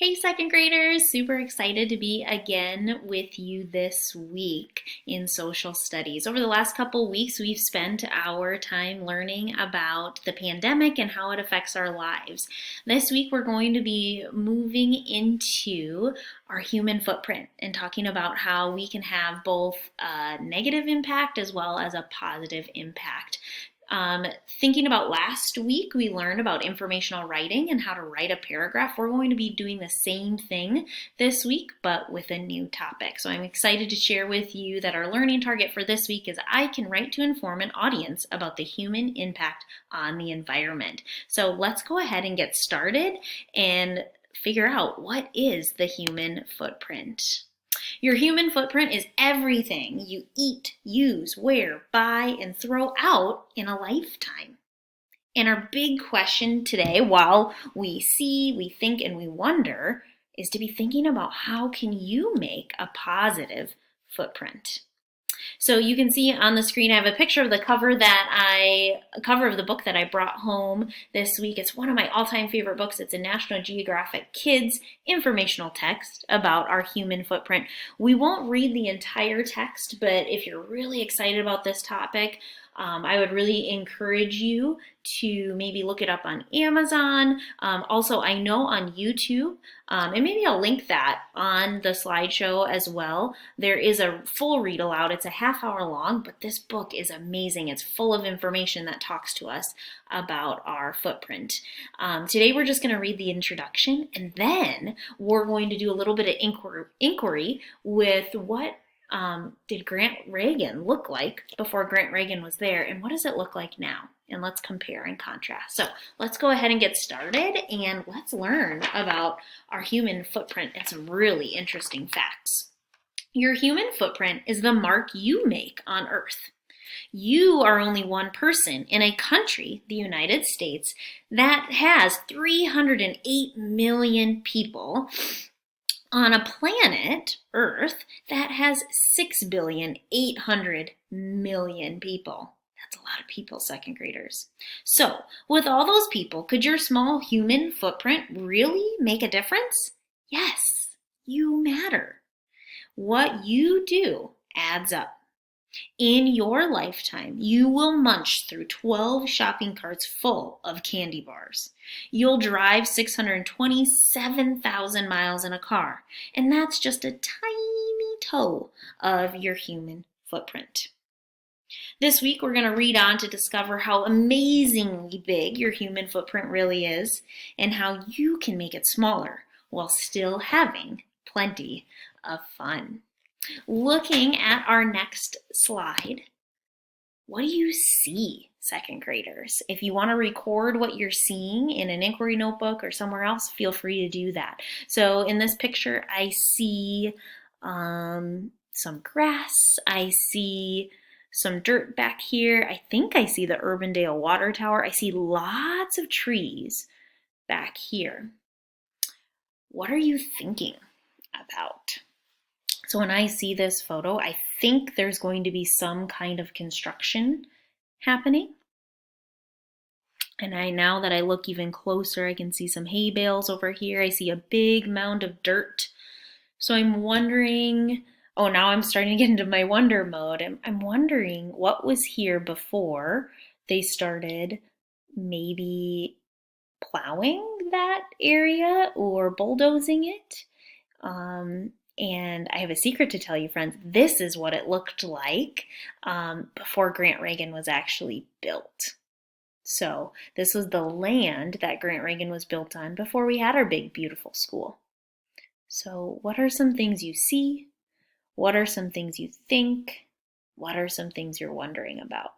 Hey, second graders! Super excited to be again with you this week in social studies. Over the last couple weeks, we've spent our time learning about the pandemic and how it affects our lives. This week, we're going to be moving into our human footprint and talking about how we can have both a negative impact as well as a positive impact. Thinking about last week, we learned about informational writing and how to write a paragraph. We're going to be doing the same thing this week, but with a new topic. So I'm excited to share with you that our learning target for this week is I can write to inform an audience about the human impact on the environment. So let's go ahead and get started and figure out what is the human footprint. Your human footprint is everything you eat, use, wear, buy, and throw out in a lifetime. And our big question today, while we see, we think, and we wonder, is to be thinking about how can you make a positive footprint. So you can see on the screen I have a picture of the cover of the book that I brought home this week. It's one of my all-time favorite books. It's a National Geographic Kids informational text about our human footprint. We won't read the entire text, but if you're really excited about this topic, I would really encourage you to maybe look it up on Amazon. Also, I know on YouTube, and maybe I'll link that on the slideshow as well. There is a full read aloud. It's a half-hour long, but this book is amazing. It's full of information that talks to us about our footprint. Today, we're just going to read the introduction, and then we're going to do a little bit of inquiry with what did Grant Reagan look like before Grant Reagan was there, and what does it look like now? And let's compare and contrast. So let's go ahead and get started, and let's learn about our human footprint and some really interesting facts. Your human footprint is the mark you make on Earth. You are only one person in a country, the United States, that has 308 million people on a planet, Earth, that has 6,800,000,000 people. That's a lot of people, second graders. So, with all those people, could your small human footprint really make a difference? Yes, you matter. What you do adds up. In your lifetime, you will munch through 12 shopping carts full of candy bars. You'll drive 627,000 miles in a car, and that's just a tiny toe of your human footprint. This week, we're going to read on to discover how amazingly big your human footprint really is and how you can make it smaller while still having plenty of fun. Looking at our next slide, what do you see, second graders? If you want to record what you're seeing in an inquiry notebook or somewhere else, feel free to do that. So in this picture, I see some grass. I see some dirt back here. I think I see the Urbandale Water Tower. I see lots of trees back here. What are you thinking about? So when I see this photo, I think there's going to be some kind of construction happening. And now that I look even closer, I can see some hay bales over here. I see a big mound of dirt. So I'm wondering, now I'm starting to get into my wonder mode. I'm wondering what was here before they started maybe plowing that area or bulldozing it. And I have a secret to tell you, friends. This is what it looked like before Grant Reagan was actually built. So this was the land that Grant Reagan was built on before we had our big, beautiful school. So what are some things you see? What are some things you think? What are some things you're wondering about?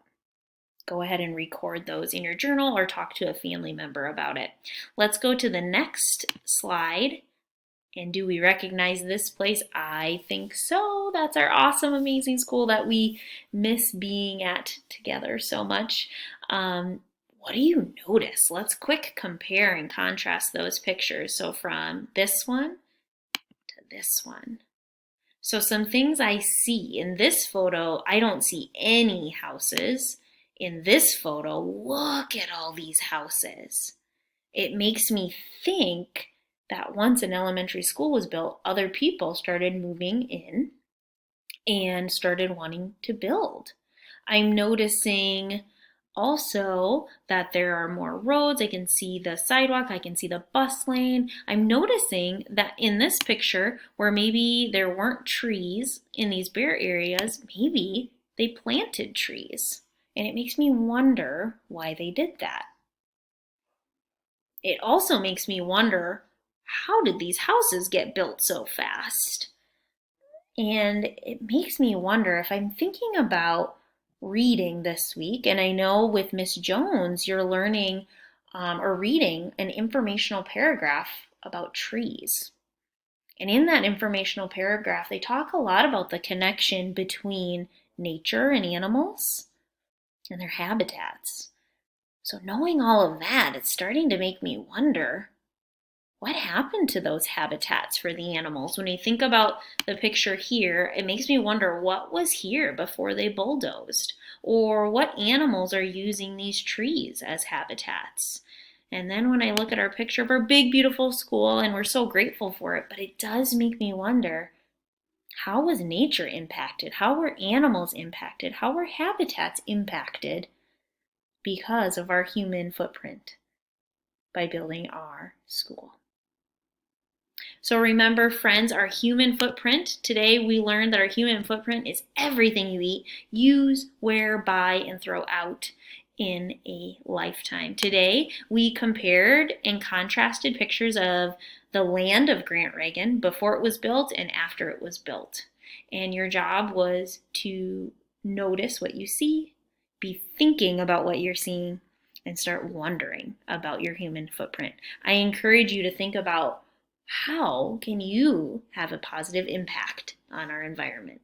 Go ahead and record those in your journal or talk to a family member about it. Let's go to the next slide. And do we recognize this place? I think so. That's our awesome, amazing school that we miss being at together so much. What do you notice? Let's quick compare and contrast those pictures. So from this one to this one. So some things I see in this photo, I don't see any houses. In this photo, look at all these houses. It makes me think that once an elementary school was built, other people started moving in and started wanting to build. I'm noticing also that there are more roads. I can see the sidewalk, I can see the bus lane. I'm noticing that in this picture, where maybe there weren't trees in these bare areas, maybe they planted trees. And it makes me wonder why they did that. It also makes me wonder, how did these houses get built so fast? And it makes me wonder if I'm thinking about reading this week, and I know with Miss Jones, you're learning or reading an informational paragraph about trees. And in that informational paragraph, they talk a lot about the connection between nature and animals and their habitats. So knowing all of that, it's starting to make me wonder, what happened to those habitats for the animals? When you think about the picture here, it makes me wonder, what was here before they bulldozed? Or what animals are using these trees as habitats? And then when I look at our picture of our big, beautiful school, and we're so grateful for it, but it does make me wonder, how was nature impacted? How were animals impacted? How were habitats impacted because of our human footprint by building our school? So remember, friends, our human footprint. Today we learned that our human footprint is everything you eat, use, wear, buy, and throw out in a lifetime. Today we compared and contrasted pictures of the land of Grant Reagan before it was built and after it was built. And your job was to notice what you see, be thinking about what you're seeing, and start wondering about your human footprint. I encourage you to think about, how can you have a positive impact on our environment?